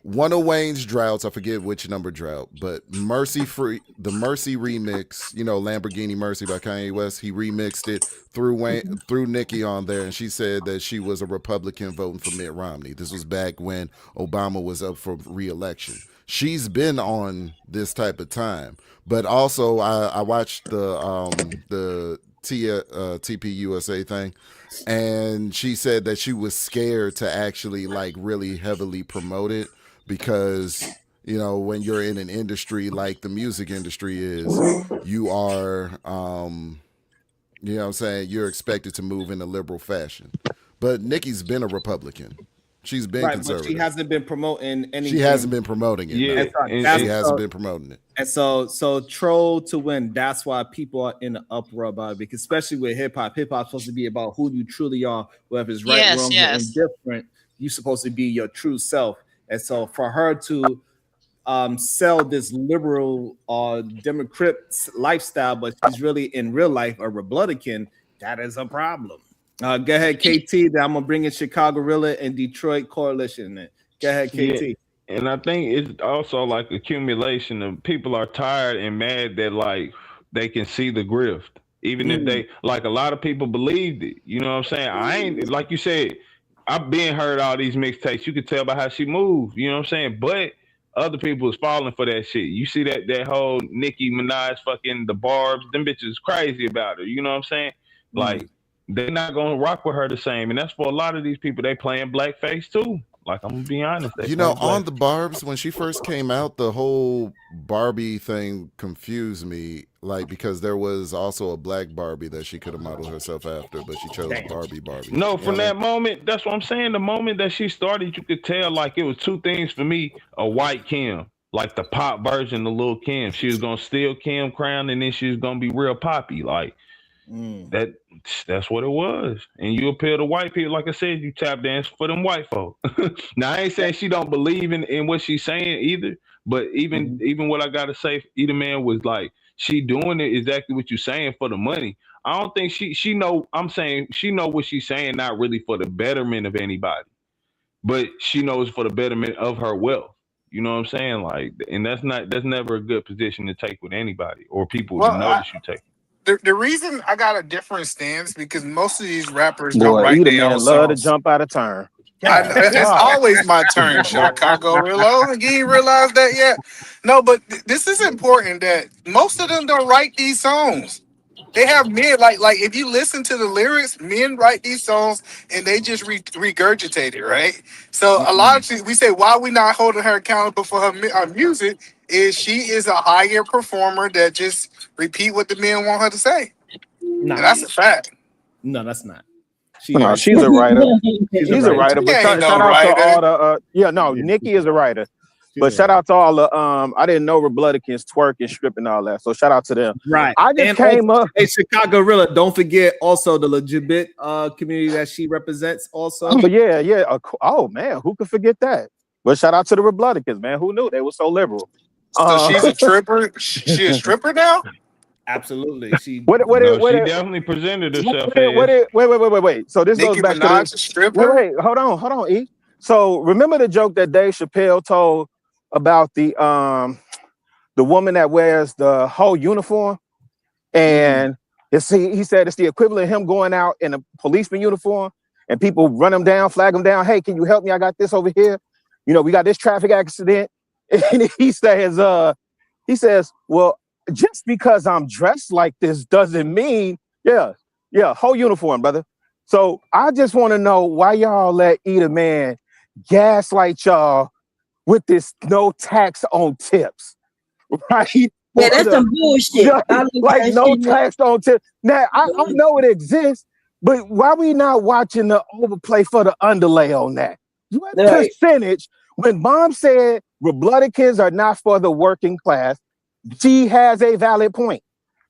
one of Wayne's droughts. I forget which number drought, but the Mercy remix. You know, Lamborghini Mercy by Kanye West. He remixed it threw Nicki on there, and she said that she was a Republican voting for Mitt Romney. This was back when Obama was up for re-election. She's been on this type of time, but also I watched the TPUSA thing, and she said that she was scared to actually like really heavily promote it because, you know, when you're in an industry like the music industry is, you are you know what I'm saying, you're expected to move in a liberal fashion. But Nicki's been a Republican. She's been conservative. But she hasn't been promoting anything. She hasn't been promoting it. Yeah, she hasn't been promoting it. And so troll to win. That's why people are in the uproar about it, because especially with hip hop. Hip hop's supposed to be about who you truly are, whether it's right, wrong, or indifferent. You're supposed to be your true self. And so for her to sell this liberal Democrat lifestyle, but she's really in real life a Republican, that is a problem. Go ahead, KT. Then I'm gonna bring in Chicago Gorilla and Detroit Coalition. Go ahead, KT. Yeah. And I think it's also like accumulation of people are tired and mad that like they can see the grift, even if they like a lot of people believed it. You know what I'm saying? I ain't like you said. I've been heard all these mixtapes. You could tell by how she moved. You know what I'm saying? But other people is falling for that shit. You see that whole Nicki Minaj fucking the barbs. Them bitches crazy about her. You know what I'm saying? Like they're not gonna rock with her the same. And that's for a lot of these people. They playing blackface too. Like I'm gonna be honest. You know, on the Barbs, when she first came out, the whole Barbie thing confused me. Like because there was also a black Barbie that she could have modeled herself after, but she chose Barbie. No, from that moment, that's what I'm saying. The moment that she started, you could tell like it was two things for me: a white Kim, like the pop version of Lil' Kim. She was gonna steal Kim crown, and then she was gonna be real poppy. Like that's what it was. And you appeal to white people, like I said, you tap dance for them white folk. Now I ain't saying she don't believe in what she's saying either, but even what I gotta say, either man was like she doing it exactly what you're saying for the money. I don't think she know. I'm saying she know what she's saying, not really for the betterment of anybody, but she knows for the betterment of her wealth. You know what I'm saying? Like, and that's never a good position to take with anybody or people to notice you take. The reason I got a different stance because most of these rappers don't write their own songs. Love to jump out of turn. It's always my turn, Chicago Gorilla. You ain't realized that yet? No, but this is important that most of them don't write these songs. They have men, like if you listen to the lyrics, men write these songs and they just regurgitate it, right? So a lot of we say, why we not holding her accountable for her music is she is a higher performer that just repeat what the men want her to say. No, that's a fact. No, that's not. She's a writer. She's a writer. But shout out to all the Nicki is a writer. But shout out to all the I didn't know Republicans twerk and strip and all that. So shout out to them. Right. I just came up. Hey, Chicago Gorilla, don't forget also the legitimate community that she represents also. Oh, yeah. Oh man, who could forget that? But shout out to the Republicans, man. Who knew they were so liberal? So she's a stripper. She a stripper now? Absolutely. She definitely presented herself. Wait. So this Nicki goes back Minaj to the stripper? Wait, hold on, E. So remember the joke that Dave Chappelle told about the the woman that wears the whole uniform, and he said it's the equivalent of him going out in a policeman uniform, and people run him down, flag him down. Hey, can you help me? I got this over here. You know, we got this traffic accident. And he says, well, just because I'm dressed like this doesn't mean, whole uniform, brother. So I just want to know why y'all let Eat Man gaslight y'all with this no tax on tips, right? Yeah, that's some bullshit. Like no tax on tips. Now, I know it exists, but why we not watching the overplay for the underlay on that? What percentage, when Mom said Republicans are not for the working class, she has a valid point,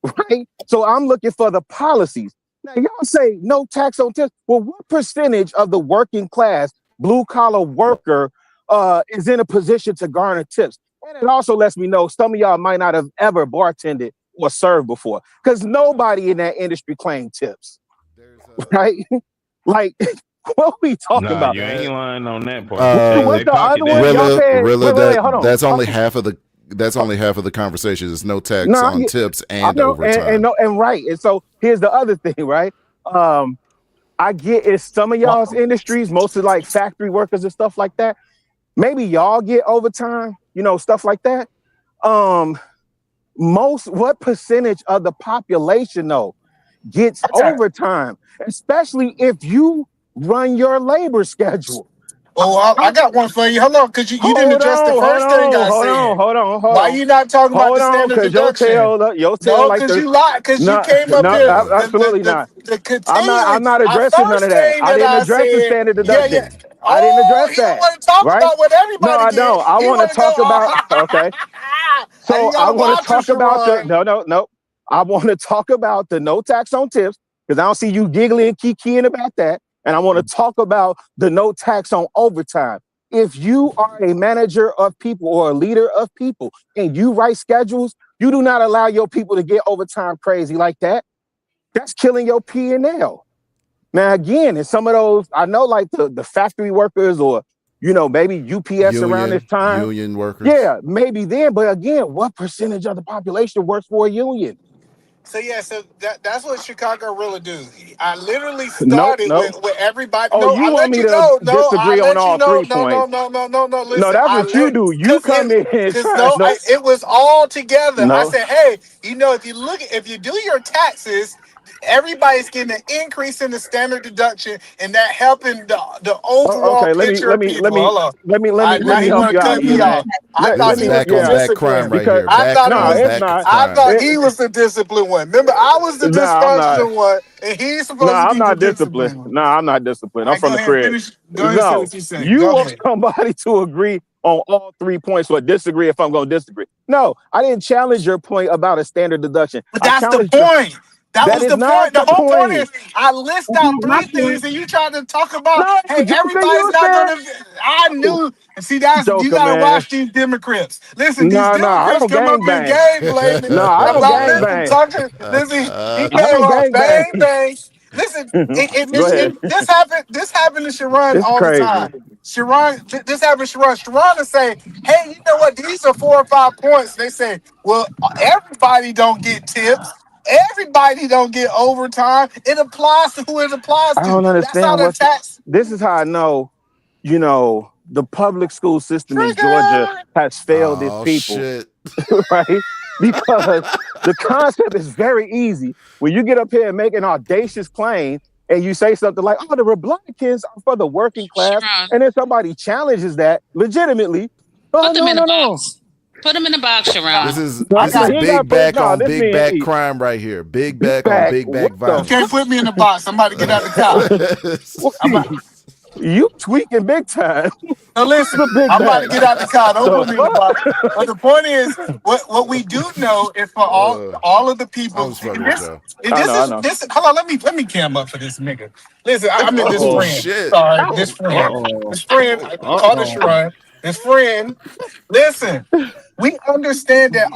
right? So I'm looking for the policies. Now, y'all say no tax on tips. Well, what percentage of the working class, blue-collar worker is in a position to garner tips? And it also lets me know some of y'all might not have ever bartended or served before, because nobody in that industry claimed tips, right? Like, what are we talking about? You ain't lying on that part. What's the other one? Y'all said, wait, hold on. That's only half of the conversation. There's no tax on tips and overtime. And right. And so here's the other thing, right? I get it's some of y'all's industries, mostly like factory workers and stuff like that. Maybe y'all get overtime, stuff like that. What percentage of the population though gets overtime, especially if you run your labor schedule? Oh, I got one for you. Hold on, because you didn't address the first thing I said. Hold on. Why you not talking about the standard deduction? No, because you lied. Because you came up here. Absolutely not. I'm not I addressing none of that. I didn't address the standard deduction. I didn't address that. You want to talk about what everybody No, I don't. I want to talk about. Okay. So I want to talk about no. I want to talk about the no tax on tips, because I don't see you giggling and kikiing about that. And I want to talk about the no tax on overtime. If you are a manager of people or a leader of people and you write schedules, you do not allow your people to get overtime crazy like that. That's killing your P&L. Now, again, in some of those, I know like the factory workers or, maybe UPS around this time. Union workers. Yeah, maybe then. But again, what percentage of the population works for a union? So that's what Chicago really do. I literally started with everybody. Oh, you want me to disagree on all 3 points? No. Listen, no, that's what you do. You come in and it was all together. I said, hey, if you do your taxes, everybody's getting an increase in the standard deduction, and that helping the overall picture of people. Let me help you out here, man. I thought he was back crime right here. I thought he was the disciplined one. Remember, I was the dysfunctional one, and he's supposed to be the disciplined one. No, I'm not disciplined. I'm from the crib. Go ahead, say what you say. You want somebody to agree on all 3 points or disagree if I'm going to disagree. No, I didn't challenge your point about a standard deduction. But that's the point. That was the point. The whole point is I list out 3 things and you trying to talk about, hey, everybody's not going to. I knew. See, you got to watch these Democrats. Listen, these Democrats come up in game blaming. I don't gang bang. Listen, he came off bang. Listen, this happened to Sharon all the time. This happened to Sharon. Sharon will say, hey, you know what? These are 4 or 5 points. They say, well, everybody don't get tips. Everybody don't get overtime. It applies to who it applies to. I don't understand this is how I know, the public school system in Georgia has failed its people. Shit. Right? Because the concept is very easy. When you get up here and make an audacious claim and you say something like, oh, the Republicans are for the working class, and then somebody challenges that legitimately. Put them in a box. Put them in a box, Sharon. This is big back on big back crime right here. Big back on big back violence. You can't put me in the box. I'm about to get out the car. You tweaking big time. No, listen, I'm about to get out the car. Don't put me in the box. But the point is, what we do know is for all of the people. Hold on, let me cam up for this nigga. Listen, I mean this friend. Shit. Sorry, this friend. I call it Sharon. This friend. Listen, we understand that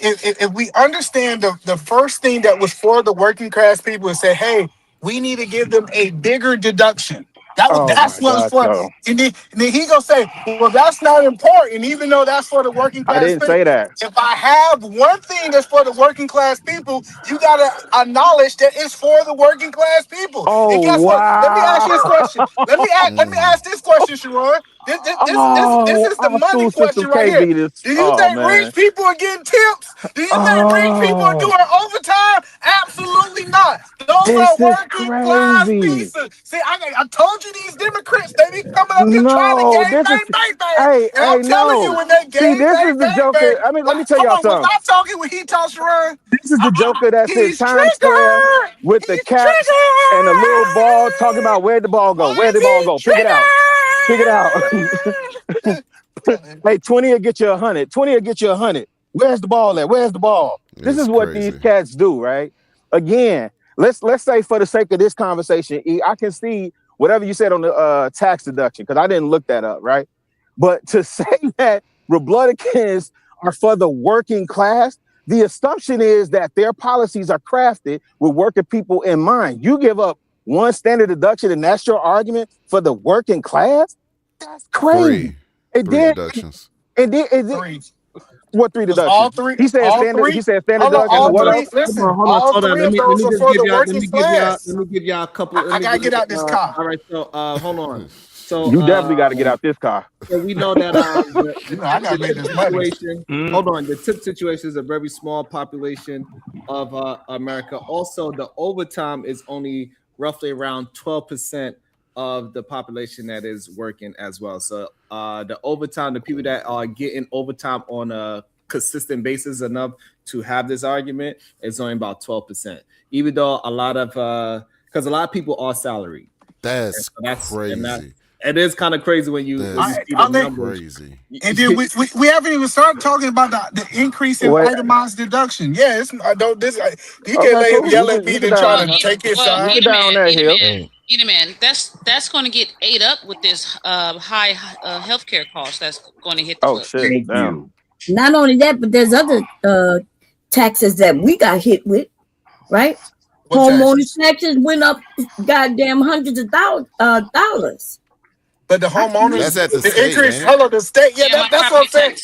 if we understand the first thing that was for the working class people is say, hey, we need to give them a bigger deduction. That's what's for. And then he gonna say, well, that's not important, even though that's for the working class I didn't people. say that. If I have one thing that's for the working class people, you gotta acknowledge that it's for the working class people. And Oh guess what? Let me ask wow. you this question. Let me ask this question, Sharon. This is the Our money school system question right can't here. be this. Do you Oh think man. rich people are getting tips? Do you think rich people are doing overtime? Absolutely not. Those are This is working class crazy. pieces. See, I told you these Democrats, they be coming up here trying to No, gang this is bang. hey, And I'm telling you, no. when they See, gang this is the bang, Joker. I mean, let me tell hold y'all on, was something. I talking when he told Sharon? This is the Joker that's in He's Times Square triggered. with the He's caps and a little ball talking about where'd the ball go? Where'd the ball go? Pick it out. Pick it out. Hey, 20 will get you 100. 20 will get you 100. Where's the ball at? Where's the ball? This is what these cats do, right? Again, let's say for the sake of this conversation, E, I can see whatever you said on the tax deduction, because I didn't look that up, right? But to say that Republicans are for the working class, the assumption is that their policies are crafted with working people in mind. You give up one standard deduction and that's your argument for the working class? That's crazy. Three deductions. What three deductions? All three. He said standard. He said standard deduction. All What three. else? Listen, Hold on. all Hold on. three Let of me those are just for give the y'all. working class. Let me give y'all a couple. I gotta get out this car. All right. So hold on. So You definitely got to get out this car. So we know that I gotta make this money. Hold on, the tip situation is a very small population of America. Also, the overtime is only roughly around 12% of the population that is working as well. So the overtime, the people that are getting overtime on a consistent basis enough to have this argument is only about 12%. Even though a lot of because a lot of people are salaried. That's crazy. It is kind of crazy when you see the numbers. Crazy. And then we haven't even started talking about the increase in itemized deduction. Yeah, it's I don't this he can yell at me and try to take his side. Man, that's going to get ate up with this high healthcare cost that's going to hit the book. Shit. Damn. Not only that, but there's other taxes that we got hit with, right? Homeowners taxes went up goddamn hundreds of dollars. But the homeowners, that's at the state, increase. Hello, the state. Yeah, that's what I'm saying.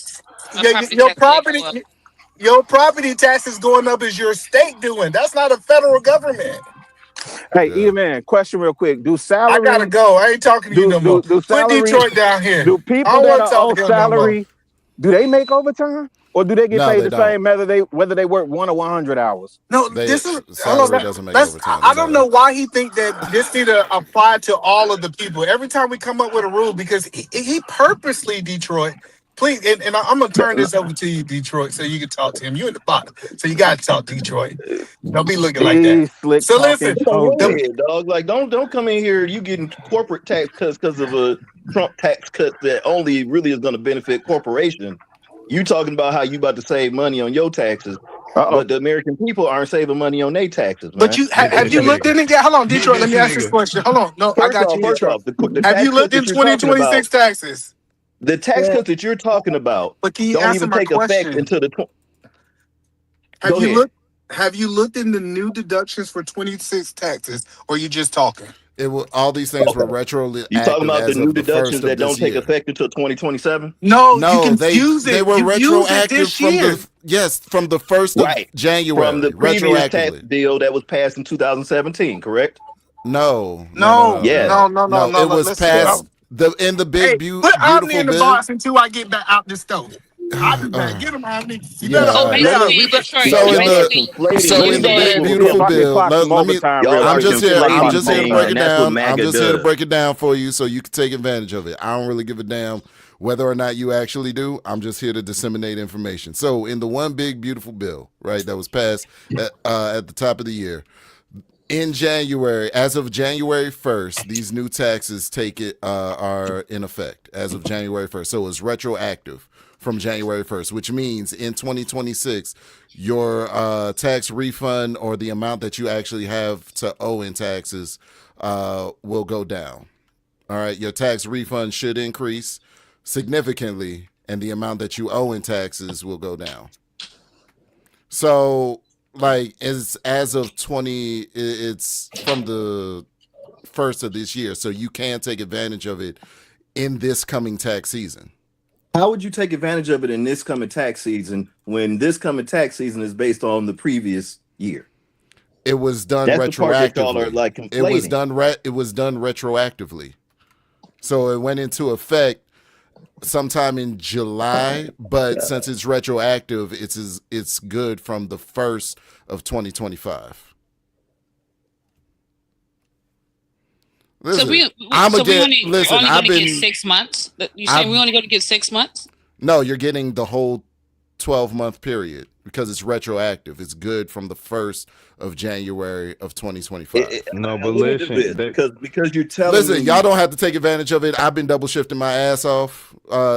Your property tax is going up as your state doing. That's not a federal government. Hey, E-Man, question real quick. Do salary? I gotta go. I ain't talking to you no more. Put Detroit down here. Do people that are on salary, do they make overtime? Or do they get paid the same whether they work 1 or 100 hours? No, this is salary doesn't make overtime. I don't know why he think that this need to apply to all of the people. Every time we come up with a rule, because he purposely, Detroit, please, and I'm gonna turn this over to you, Detroit, so you can talk to him. You in the bottom, so you gotta talk, Detroit. Don't be looking like that. So listen, dog. Like, don't come in here. You getting corporate tax cuts because of a Trump tax cut that only really is going to benefit corporations. You talking about how you about to save money on your taxes, but the American people aren't saving money on their taxes. Man. But you have you looked in it? Hold on, Detroit. Let me ask this question. Hold on, no, I got you, Detroit. Have you looked in 2026 taxes? The tax cuts that you're talking about don't even take effect until the. Have you looked in the new deductions for 26 taxes, or you just talking? All these things were retroactive. You talking about the new deductions that don't take effect until 2027? No, you can use it. They were retroactive from the 1st of January. From the previous tax bill that was passed in 2017, correct? No. Yes. No. It was passed in the big beautiful put Omni in the bill. box until I get back out the stove. I'll be back. Get him, Omni. So in the big beautiful bill, I'm just here to break it down. I'm just here to break it down for you so you can take advantage of it. I don't really give a damn whether or not you actually do. I'm just here to disseminate information. So in the one big beautiful bill, right, that was passed at the top of the year, in January, as of January 1st, these new taxes are in effect as of January 1st. So it's retroactive from January 1st, which means in 2026, your tax refund or the amount that you actually have to owe in taxes will go down. All right, your tax refund should increase significantly, and the amount that you owe in taxes will go down. So, like, as of it's from the 1st of this year, so you can take advantage of it in this coming tax season. How would you take advantage of it in this coming tax season when this coming tax season is based on the previous year? It was done That's the part that y'all retroactively. are like It was conflating. done retroactively. So it went into effect sometime in July, but since it's retroactive, it's good from the 1st of 2025. Listen, we're only going to get 6 months. You saying we're only going to get 6 months? No, you're getting the whole 12-month period because it's retroactive. It's good from the 1st of January of 2025. No, but listen, because you're telling Listen, y'all don't have to take advantage of it. I've been double shifting my ass off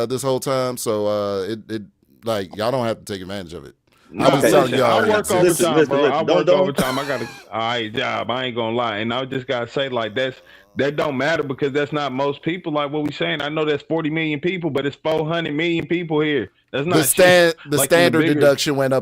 this whole time, so it like y'all don't have to take advantage of it. No, I was telling y'all. I work overtime, bro. I work don't. overtime. I got a all right job. I ain't gonna lie, and I just gotta say like that don't matter because that's not most people. Like what we saying, I know there's 40 million people, but it's 400 million people here. That's not the standard deduction went up